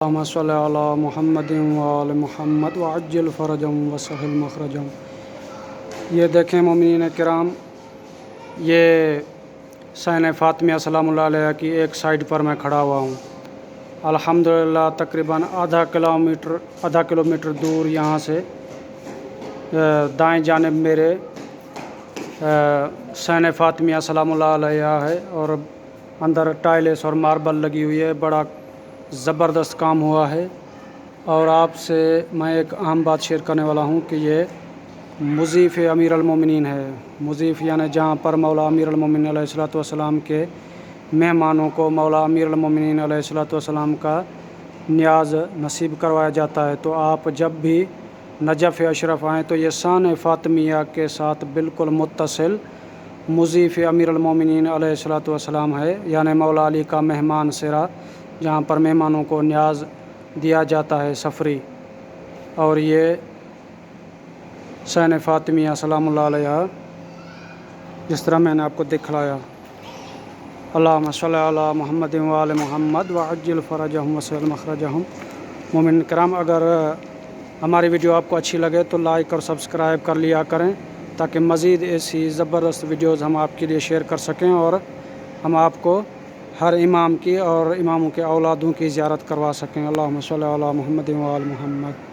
اللہم صلی علی محمد وآل محمد وعجل فرجم وسہل مخرجم۔ یہ دیکھیں مومنین کرام، یہ حسین فاطمیہ سلام اللہ علیہ کی ایک سائیڈ پر میں کھڑا ہوا ہوں۔ الحمدللہ تقریباً آدھا کلومیٹر دور یہاں سے دائیں جانب میرے حسین فاطمیہ سلام اللہ علیہ ہے، اور اندر ٹائلس اور ماربل لگی ہوئی ہے۔ بڑا زبردست کام ہوا ہے، اور آپ سے میں ایک اہم بات شیئر کرنے والا ہوں کہ یہ مضیف امیر المومنین ہے۔ مضیف یعنی جہاں پر مولا امیر المومنین علیہ السلام کے مہمانوں کو مولا امیر المومنین علیہ السلام کا نیاز نصیب کروایا جاتا ہے۔ تو آپ جب بھی نجف اشرف آئیں تو یہ شان فاطمیہ کے ساتھ بالکل متصل مضیف امیر المومنین علیہ السلام ہے، یعنی مولا علی کا مہمان سرا، جہاں پر مہمانوں کو نیاز دیا جاتا ہے سفری۔ اور یہ حسین فاطمیہ سلام اللہ علیہ جس طرح میں نے آپ کو دکھلایا۔ اللہم صلی علی محمد وآل محمد وعجل فرجہم وسہل مخرجہم۔ مومن کرام، اگر ہماری ویڈیو آپ کو اچھی لگے تو لائک اور سبسکرائب کر لیا کریں، تاکہ مزید ایسی زبردست ویڈیوز ہم آپ کے لیے شیئر کر سکیں، اور ہم آپ کو ہر امام کی اور اماموں کے اولادوں کی زیارت کروا سکیں۔ اللہم صلی علی محمد وآل محمد۔